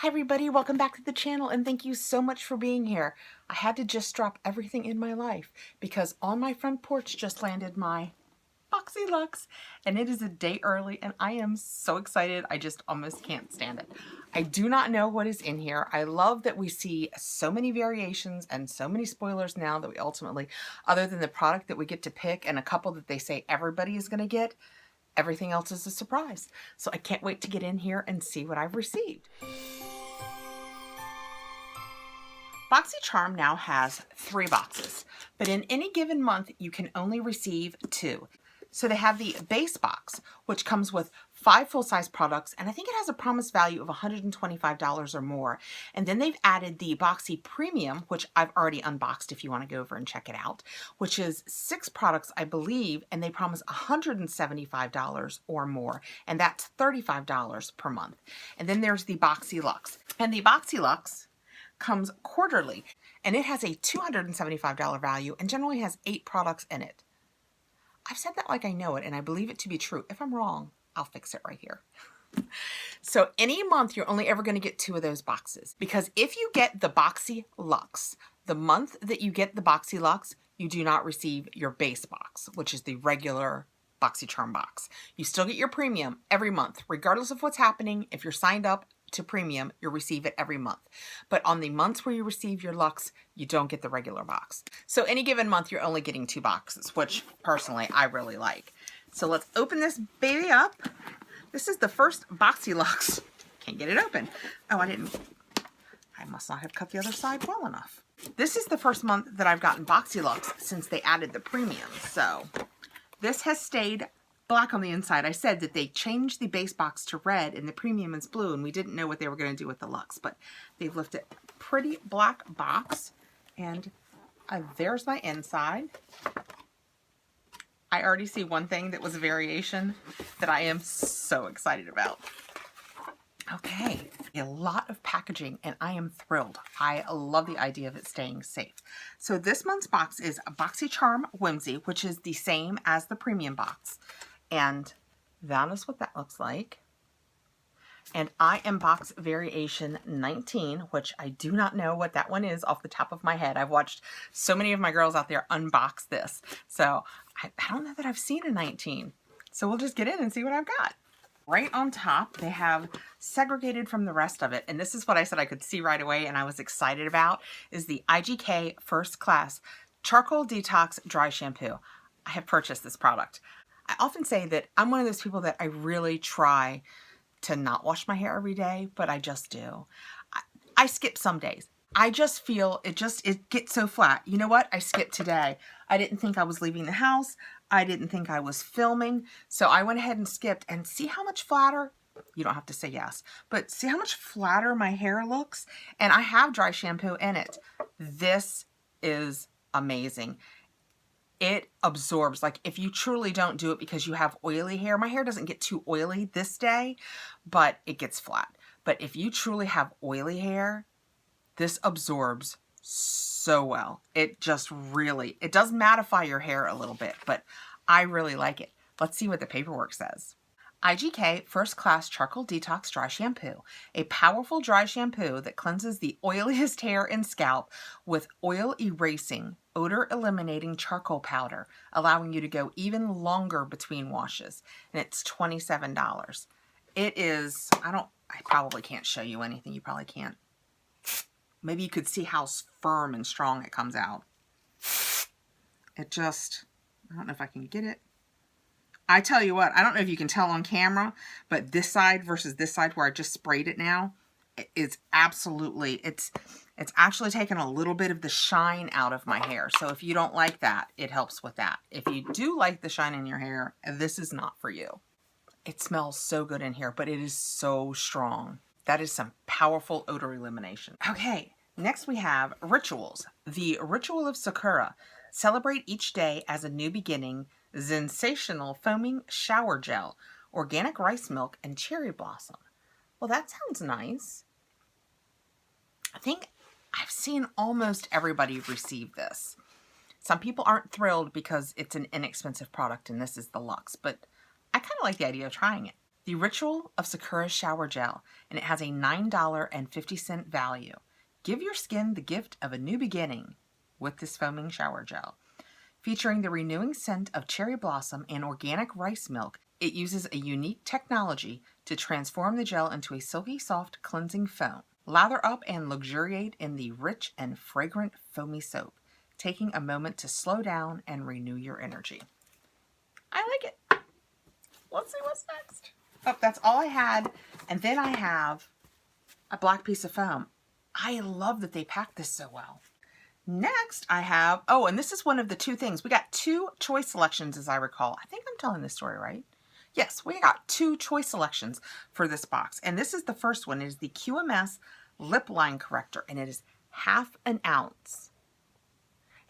Hi everybody, welcome back to the channel and thank you so much for being here. I had to just drop everything in my life because on my front porch just landed my Boxyluxe and it is a day early and I am so excited. I just almost can't stand it. I do not know what is in here. I love that we see so many variations and so many spoilers now that we ultimately, other than the product that we get to pick and a couple that they say everybody is going to get, everything else is a surprise. So I can't wait to get in here and see what I've received. Boxycharm now has 3 boxes, but in any given month you can only receive 2. So they have the base box, which comes with 5 full-size products, and I think it has a promised value of $125 or more. And then they've added the Boxy Premium, which I've already unboxed if you want to go over and check it out, which is 6 products, I believe, and they promise $175 or more, and that's $35 per month. And then there's the Boxyluxe. And the Boxyluxe comes quarterly, and it has a $275 value and generally has 8 products in it. I've said that like I know it, and I believe it to be true. If I'm wrong, I'll fix it right here. So any month, you're only ever going to get 2 of those boxes, because if you get the Boxyluxe, the month that you get the Boxyluxe, you do not receive your base box, which is the regular Boxycharm box. You still get your premium every month, regardless of what's happening. If you're signed up to premium, you'll receive it every month. But on the months where you receive your Luxe, you don't get the regular box. So any given month, you're only getting 2 boxes, which personally I really like. So let's open this baby up. This is the first Boxyluxe. Can't get it open. Oh, I must not have cut the other side well enough. This is the first month that I've gotten Boxyluxe since they added the premium. So this has stayed black on the inside. I said that they changed the base box to red and the premium is blue, and we didn't know what they were going to do with the Luxe, but they've left it pretty black box, and there's my inside. I already see one thing that was a variation that I am so excited about. Okay, a lot of packaging and I am thrilled. I love the idea of it staying safe. So this month's box is Boxycharm Whimsy, which is the same as the premium box. And that is what that looks like. And I am box variation 19, which I do not know what that one is off the top of my head. I've watched so many of my girls out there unbox this. So I don't know that I've seen a 19. So we'll just get in and see what I've got. Right on top, they have segregated from the rest of it, and this is what I said I could see right away and I was excited about, is the IGK First Class Charcoal Detox Dry Shampoo. I have purchased this product. I often say that I'm one of those people that I really try to not wash my hair every day, but I just do. I skip some days. I just feel it gets so flat. You know what? I skipped today. I didn't think I was leaving the house. I didn't think I was filming. So I went ahead and skipped, and see how much flatter, you don't have to say yes, but see how much flatter my hair looks? And I have dry shampoo in it. This is amazing. It absorbs. Like, if you truly don't do it because you have oily hair, my hair doesn't get too oily this day, but it gets flat. But if you truly have oily hair, this absorbs so well. It just really, it does mattify your hair a little bit, but I really like it. Let's see what the paperwork says. IGK First Class Charcoal Detox Dry Shampoo, a powerful dry shampoo that cleanses the oiliest hair and scalp with oil erasing, odor eliminating charcoal powder, allowing you to go even longer between washes. And it's $27. It is, I probably can't show you anything. You probably can't. Maybe you could see how firm and strong it comes out. It just, I don't know if I can get it. I tell you what, I don't know if you can tell on camera, but this side versus this side where I just sprayed it now, it's absolutely, it's actually taken a little bit of the shine out of my hair. So if you don't like that, it helps with that. If you do like the shine in your hair, this is not for you. It smells so good in here, but it is so strong. That is some powerful odor elimination. Okay, next we have Rituals. The Ritual of Sakura. Celebrate each day as a new beginning. Sensational foaming shower gel, organic rice milk, and cherry blossom. Well, that sounds nice. I think I've seen almost everybody receive this. Some people aren't thrilled because it's an inexpensive product and this is the Luxe, but I kind of like the idea of trying it. The Ritual of Sakura Shower Gel, and it has a $9.50 value. Give your skin the gift of a new beginning with this foaming shower gel. Featuring the renewing scent of cherry blossom and organic rice milk, it uses a unique technology to transform the gel into a silky soft cleansing foam. Lather up and luxuriate in the rich and fragrant foamy soap, taking a moment to slow down and renew your energy. I like it. Let's see what's next. Oh, that's all I had. And then I have a black piece of foam. I love that they packed this so well. Next I have, oh, and this is one of the two things. We got two choice selections as I recall. I think I'm telling this story right. Yes, we got two choice selections for this box. And this is the first one. It is the QMS Lip Line Corrector, and it is ½ an ounce.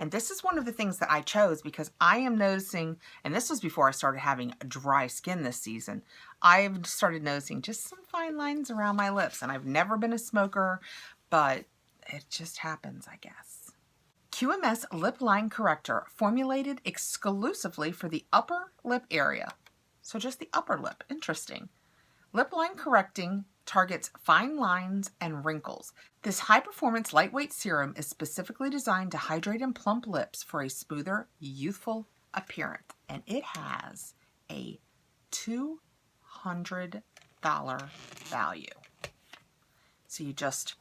And this is one of the things that I chose because I am noticing, and this was before I started having dry skin this season, I've started noticing just some fine lines around my lips. And I've never been a smoker, but it just happens, I guess. QMS Lip Line Corrector, formulated exclusively for the upper lip area. So just the upper lip. Interesting. Lip line correcting targets fine lines and wrinkles. This high-performance lightweight serum is specifically designed to hydrate and plump lips for a smoother, youthful appearance. And it has a $200 value. So you just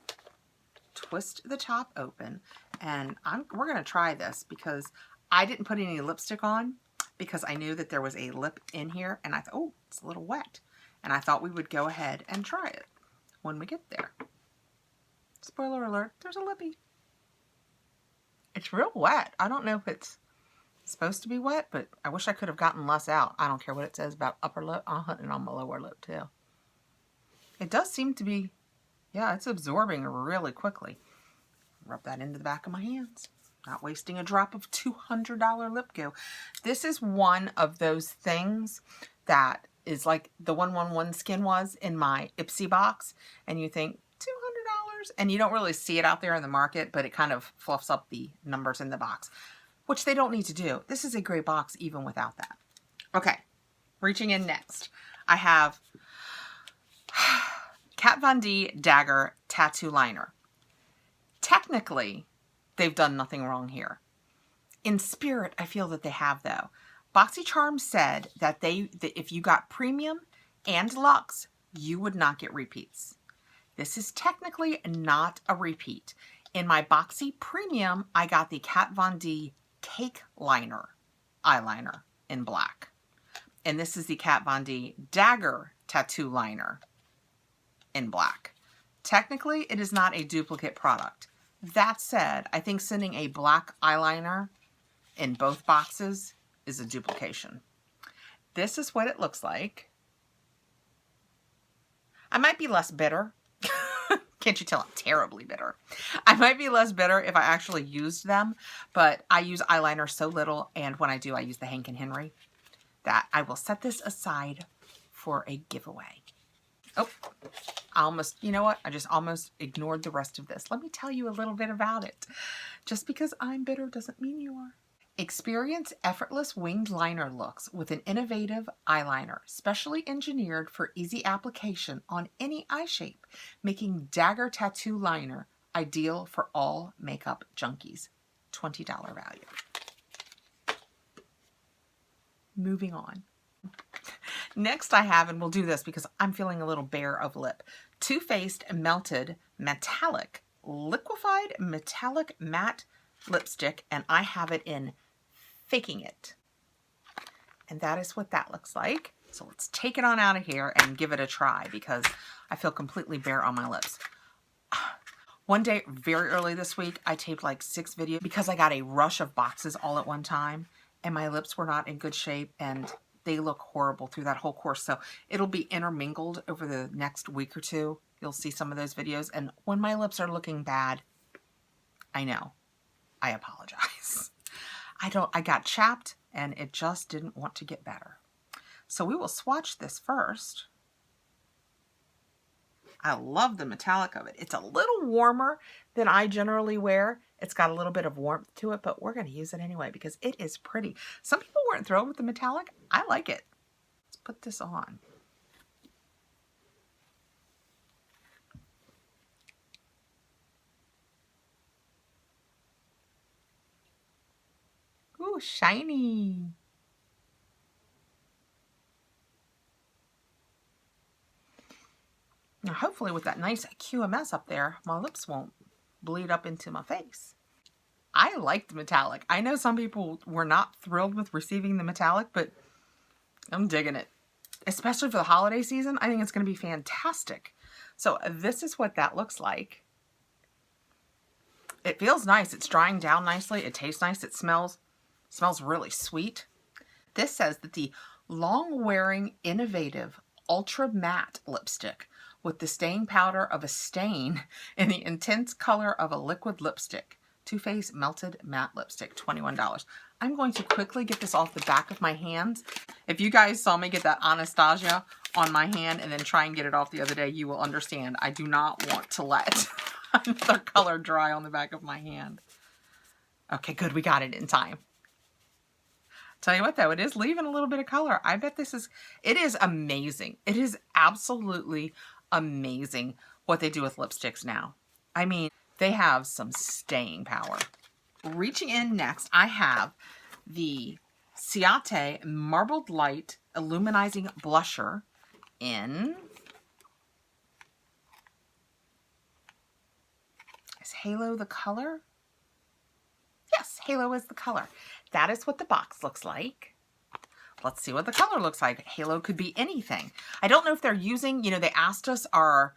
twist the top open, and we're going to try this because I didn't put any lipstick on because I knew that there was a lip in here, and I thought, oh, it's a little wet. And I thought we would go ahead and try it when we get there. Spoiler alert, there's a lippy. It's real wet. I don't know if it's supposed to be wet, but I wish I could have gotten less out. I don't care what it says about upper lip. I'll hunt it on my lower lip too. It does seem to be, yeah, it's absorbing really quickly. Rub that into the back of my hands. Not wasting a drop of $200 lip goo. This is one of those things that is like the 111 Skin was in my Ipsy box, and you think $200, and you don't really see it out there in the market, but it kind of fluffs up the numbers in the box, which they don't need to do. This is a great box even without that. Okay, reaching in next, I have Kat Von D Dagger Tattoo Liner. Technically, they've done nothing wrong here. In spirit, I feel that they have, though. Boxycharm said that if you got premium and luxe, you would not get repeats. This is technically not a repeat. In my Boxy Premium, I got the Kat Von D Cake Liner eyeliner in black. And this is the Kat Von D Dagger Tattoo Liner in black. Technically, it is not a duplicate product. That said, I think sending a black eyeliner in both boxes is a duplication. This is what it looks like. I might be less bitter. Can't you tell I'm terribly bitter? I might be less bitter if I actually used them, but I use eyeliner so little, and when I do, I use the Hank and Henry, that I will set this aside for a giveaway. Oh, I almost, you know what? I just almost ignored the rest of this. Let me tell you a little bit about it. Just because I'm bitter doesn't mean you are. Experience effortless winged liner looks with an innovative eyeliner, specially engineered for easy application on any eye shape, making Dagger Tattoo Liner ideal for all makeup junkies. $20 value. Moving on. Next I have, and we'll do this because I'm feeling a little bare of lip, Too Faced Melted Metallic Liquefied Metallic Matte Lipstick, and I have it in Faking It. And that is what that looks like. So let's take it on out of here and give it a try because I feel completely bare on my lips. One day, very early this week, I taped like 6 videos because I got a rush of boxes all at one time and my lips were not in good shape and they look horrible through that whole course. So it'll be intermingled over the next week or two. You'll see some of those videos. And when my lips are looking bad, I know. I apologize. I got chapped and it just didn't want to get better. So we will swatch this first. I love the metallic of it. It's a little warmer than I generally wear. It's got a little bit of warmth to it, but we're going to use it anyway because it is pretty. Some people weren't thrilled with the metallic. I like it. Let's put this on. Ooh, shiny. Now, hopefully with that nice QMS up there, my lips won't bleed up into my face. I like the metallic. I know some people were not thrilled with receiving the metallic, but I'm digging it. Especially for the holiday season, I think it's going to be fantastic. So this is what that looks like. It feels nice. It's drying down nicely. It tastes nice. It smells really sweet. This says that the long-wearing, innovative, ultra matte lipstick with the staying powder of a stain and the intense color of a liquid lipstick. Too Faced Melted Matte Lipstick, $21. I'm going to quickly get this off the back of my hands. If you guys saw me get that Anastasia on my hand and then try and get it off the other day, you will understand. I do not want to let another color dry on the back of my hand. Okay, good. We got it in time. Tell you what though, it is leaving a little bit of color. I bet it is amazing. It is absolutely amazing what they do with lipsticks now. I mean, they have some staying power. Reaching in next, I have the Ciate Marbled Light Illuminizing Blusher in... Is Halo the color? Yes, Halo is the color. That is what the box looks like. Let's see what the color looks like. Halo could be anything. I don't know if they're using, you know, they asked us our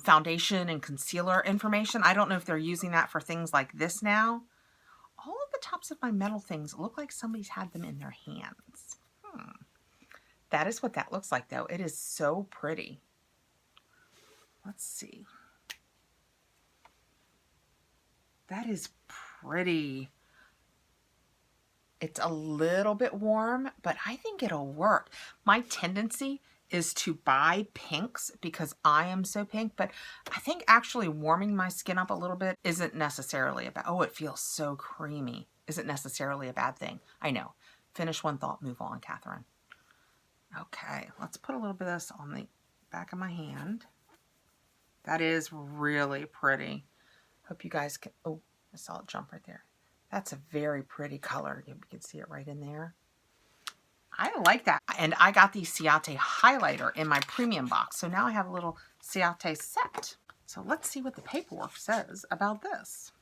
foundation and concealer information. I don't know if they're using that for things like this now. All of the tops of my metal things look like somebody's had them in their hands. That is what that looks like though. It is so pretty. Let's see. That is pretty. It's a little bit warm, but I think it'll work. My tendency is to buy pinks because I am so pink, but I think actually warming my skin up a little bit isn't necessarily a bad, oh, it feels so creamy, isn't necessarily a bad thing. I know. Finish one thought, move on, Catherine. Okay, let's put a little bit of this on the back of my hand. That is really pretty. Hope you guys can, oh, I saw it jump right there. That's a very pretty color. You can see it right in there. I like that. And I got the Ciate highlighter in my premium box. So now I have a little Ciate set. So let's see what the paperwork says about this.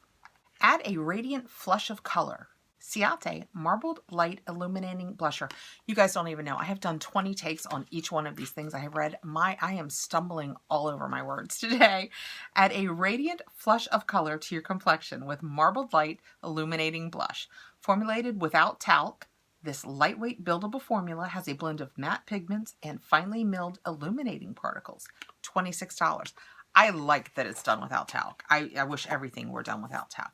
Add a radiant flush of color. Ciate Marbled Light Illuminating Blusher. You guys don't even know. I have done 20 takes on each one of these things. I have read I am stumbling all over my words today. Add a radiant flush of color to your complexion with Marbled Light Illuminating Blush. Formulated without talc, this lightweight buildable formula has a blend of matte pigments and finely milled illuminating particles. $26. I like that it's done without talc. I wish everything were done without talc.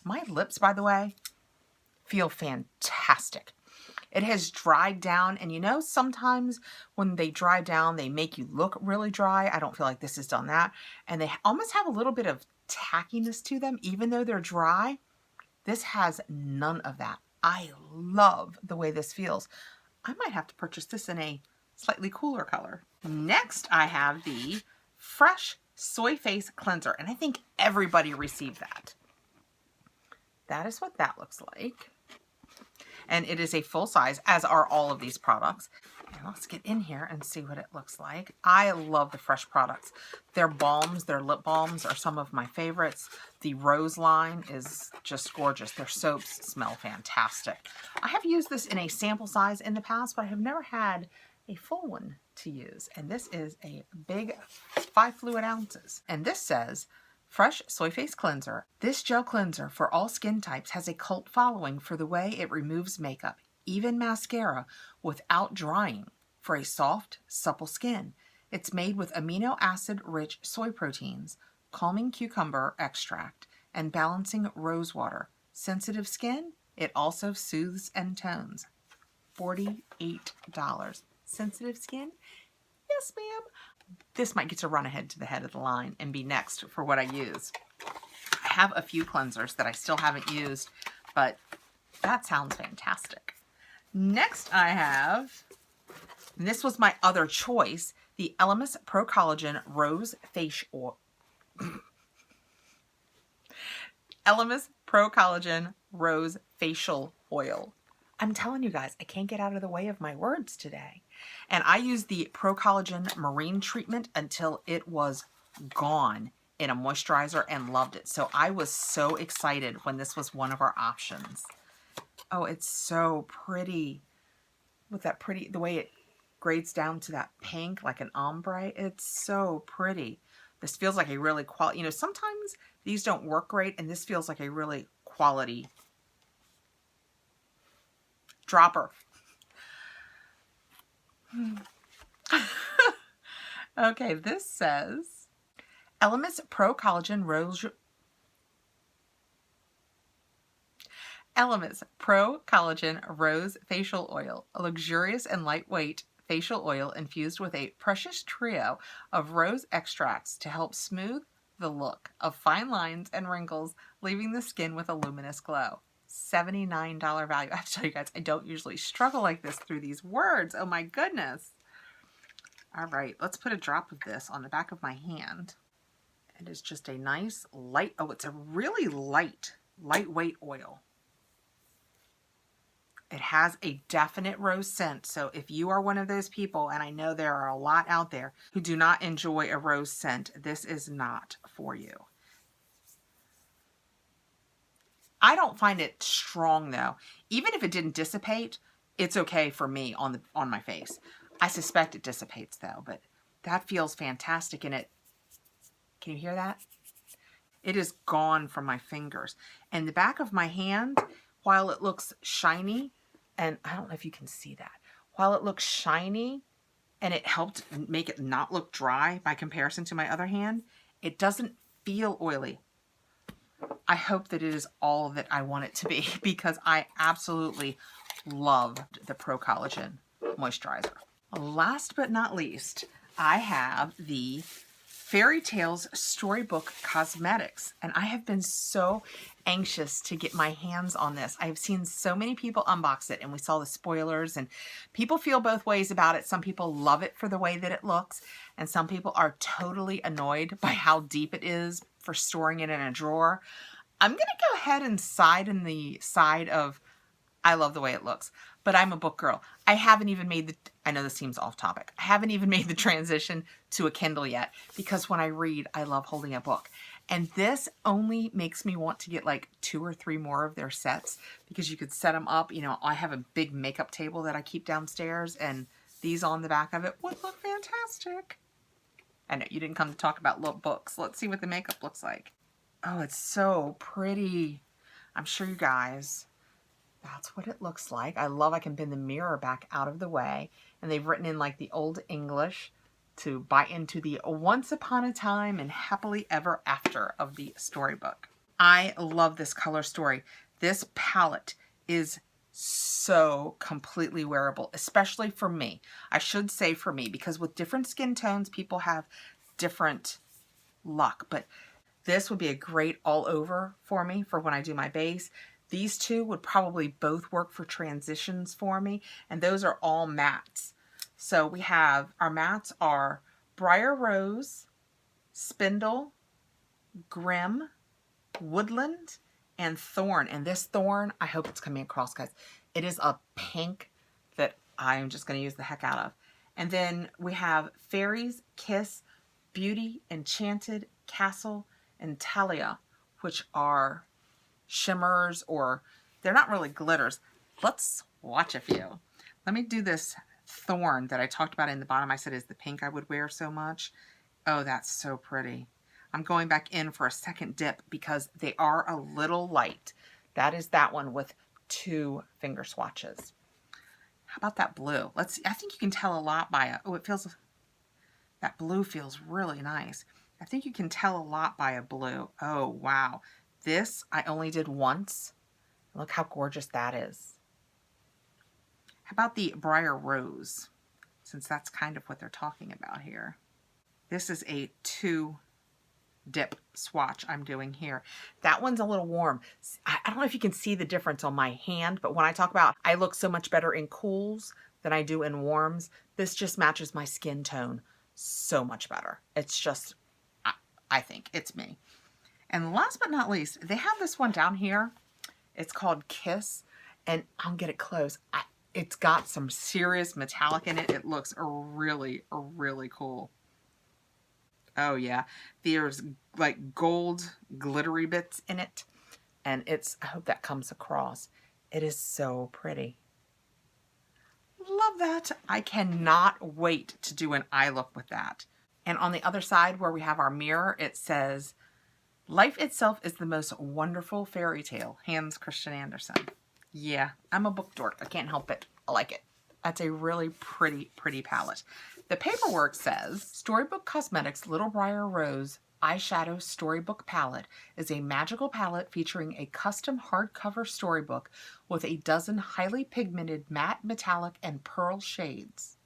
My lips, by the way, feel fantastic. It has dried down, and you know, sometimes when they dry down, they make you look really dry. I don't feel like this has done that. And they almost have a little bit of tackiness to them, even though they're dry. This has none of that. I love the way this feels. I might have to purchase this in a slightly cooler color. Next, I have the Fresh Soy Face Cleanser, and I think everybody received that. That is what that looks like. And it is a full size, as are all of these products. And let's get in here and see what it looks like. I love the Fresh products. Their balms, their lip balms are some of my favorites. The Rose line is just gorgeous. Their soaps smell fantastic. I have used this in a sample size in the past, but I have never had a full one to use. And this is a big 5 fluid ounces. And this says, Fresh Soy Face Cleanser. This gel cleanser for all skin types has a cult following for the way it removes makeup, even mascara, without drying for a soft, supple skin. It's made with amino acid-rich soy proteins, calming cucumber extract, and balancing rose water. Sensitive skin, it also soothes and tones. $48. Sensitive skin? Yes, ma'am. This might get to run ahead to the head of the line and be next for what I use. I have a few cleansers that I still haven't used, but that sounds fantastic. Next I have, and this was my other choice, the Elemis Pro Collagen Rose Facial Oil. Elemis Pro Collagen Rose Facial oil. I'm telling you guys, I can't get out of the way of my words today. And I used the Pro Collagen Marine Treatment until it was gone in a moisturizer and loved it. So I was so excited when this was one of our options. Oh, it's so pretty. With that pretty, the way it grades down to that pink, like an ombre. It's so pretty. This feels like a really quality, you know, sometimes these don't work great, and this feels like a really quality dropper. Okay, this says Elemis Pro Collagen Rose. Elemis Pro Collagen Rose Facial Oil, a luxurious and lightweight facial oil infused with a precious trio of rose extracts to help smooth the look of fine lines and wrinkles, leaving the skin with a luminous glow. $79 value. I have to tell you guys, I don't usually struggle like this through these words. Oh my goodness. All right, let's put a drop of this on the back of my hand. It is just a nice light, oh, it's a really lightweight oil. It has a definite rose scent, so if you are one of those people, and I know there are a lot out there who do not enjoy a rose scent, this is not for you. I don't find it strong though. Even if it didn't dissipate, it's okay for me on my face. I suspect it dissipates though, but that feels fantastic, and it, can you hear that? It is gone from my fingers. And the back of my hand, while it looks shiny, and I don't know if you can see that, while it looks shiny and it helped make it not look dry by comparison to my other hand, it doesn't feel oily. I hope that it is all that I want it to be, because I absolutely love the Pro Collagen moisturizer. Last but not least, I have the Fairy Tales Storybook Cosmetics, and I have been so anxious to get my hands on this. I've seen so many people unbox it, and we saw the spoilers, and people feel both ways about it. Some people love it for the way that it looks, and some people are totally annoyed by how deep it is for storing it in a drawer. I'm going to go ahead and side in the side of I love the way it looks, but I'm a book girl. I haven't even made the, I know this seems off topic, I haven't even made the transition to a Kindle yet, because when I read, I love holding a book. And this only makes me want to get like 2 or 3 more of their sets, because you could set them up. You know, I have a big makeup table that I keep downstairs, and these on the back of it would look fantastic. I know you didn't come to talk about books. Let's see what the makeup looks like. Oh, it's so pretty. I'm sure you guys, that's what it looks like. I love I can bend the mirror back out of the way, and they've written in like the old English to buy into the once upon a time and happily ever after of the storybook. I love this color story. This palette is so completely wearable, especially for me. I should say for me, because with different skin tones, people have different luck, but this would be a great all over for me for when I do my base. These two would probably both work for transitions for me, and those are all mattes. So we have, our mattes are Briar Rose, Spindle, Grim, Woodland, and Thorn. And this Thorn, I hope it's coming across, guys. It is a pink that I am just going to use the heck out of. And then we have Fairies, Kiss, Beauty, Enchanted, Castle, and Talia, which are shimmers, or they're not really glitters. Let's watch a few. Let me do this Thorn that I talked about in the bottom. I said is the pink I would wear so much. Oh, that's so pretty. I'm going back in for a second dip because they are a little light. That is that one with 2 finger swatches. How about that blue? Let's see. I think you can tell a lot by it. Oh, it feels, that blue feels really nice. I think you can tell a lot by a blue. Oh, wow. This I only did once. Look how gorgeous that is. How about the Briar Rose? Since that's kind of what they're talking about here. This is a 2 dip swatch I'm doing here. That one's a little warm. I don't know if you can see the difference on my hand, but when I talk about I look so much better in cools than I do in warms, this just matches my skin tone so much better. It's just, I think it's me. And last but not least, they have this one down here. It's called Kiss. And I'll get it close. It's got some serious metallic in it. It looks really, really cool. Oh yeah, there's like gold glittery bits in it. And I hope that comes across. It is so pretty. Love that. I cannot wait to do an eye look with that. And on the other side where we have our mirror, it says, "Life itself is the most wonderful fairy tale, Hans Christian Andersen." Yeah, I'm a book dork. I can't help it. I like it. That's a really pretty, pretty palette. The paperwork says, Storybook Cosmetics Little Briar Rose Eyeshadow Storybook Palette is a magical palette featuring a custom hardcover storybook with a dozen highly pigmented matte, metallic, and pearl shades.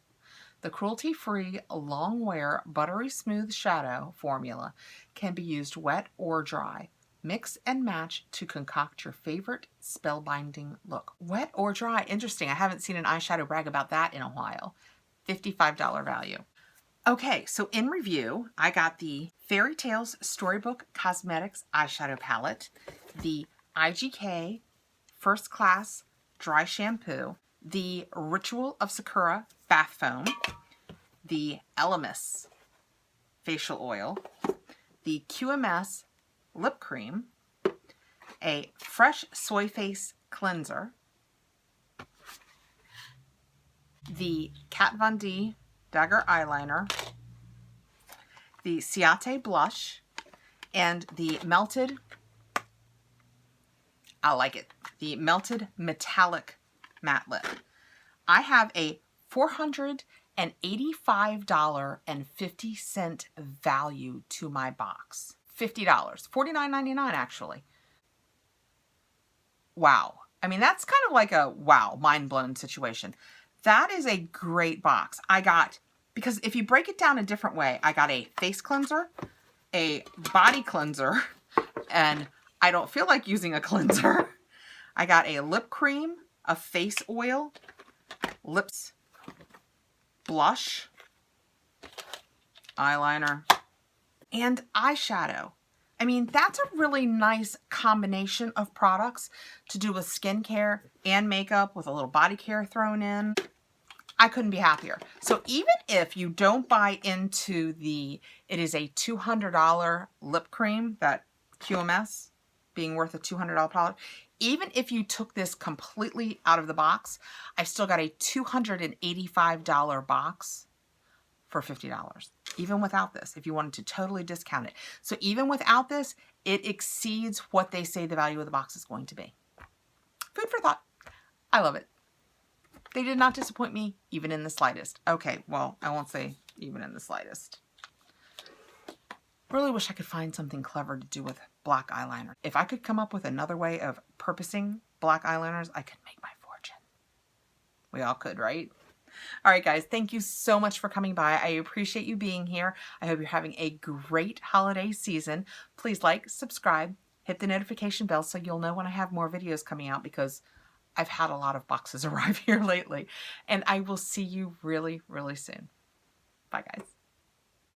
The cruelty-free, long-wear, buttery smooth shadow formula can be used wet or dry. Mix and match to concoct your favorite spellbinding look. Wet or dry. Interesting. I haven't seen an eyeshadow brag about that in a while. $55 value. Okay, so in review, I got the Fairy Tales Storybook Cosmetics Eyeshadow Palette, the IGK First Class Dry Shampoo, the Ritual of Sakura Bath Foam, the Elemis Facial Oil, the QMS Lip Cream, a Fresh Soy Face Cleanser, the Kat Von D Dagger Eyeliner, the Ciate Blush, and the Melted, I like it, the Melted Metallic Matte Lip. I have a $485.50 value to my box. $50, $49.99 actually. Wow. I mean, that's kind of like a wow, mind-blown situation. That is a great box. I got, because if you break it down a different way, I got a face cleanser, a body cleanser, and I don't feel like using a cleanser. I got a lip cream, a face oil, lips, blush, eyeliner, and eyeshadow. I mean, that's a really nice combination of products to do with skincare and makeup with a little body care thrown in. I couldn't be happier. So even if you don't buy into it is a $200 lip cream, that QMS being worth a $200 product, even if you took this completely out of the box, I've still got a $285 box for $50. Even without this, if you wanted to totally discount it. So even without this, it exceeds what they say the value of the box is going to be. Food for thought. I love it. They did not disappoint me, even in the slightest. Okay, well, I won't say even in the slightest. Really wish I could find something clever to do with black eyeliner. If I could come up with another way of purposing black eyeliners, I could make my fortune. We all could, right? All right, guys, thank you so much for coming by. I appreciate you being here. I hope you're having a great holiday season. Please like, subscribe, hit the notification bell so you'll know when I have more videos coming out, because I've had a lot of boxes arrive here lately. And I will see you really, really soon. Bye, guys.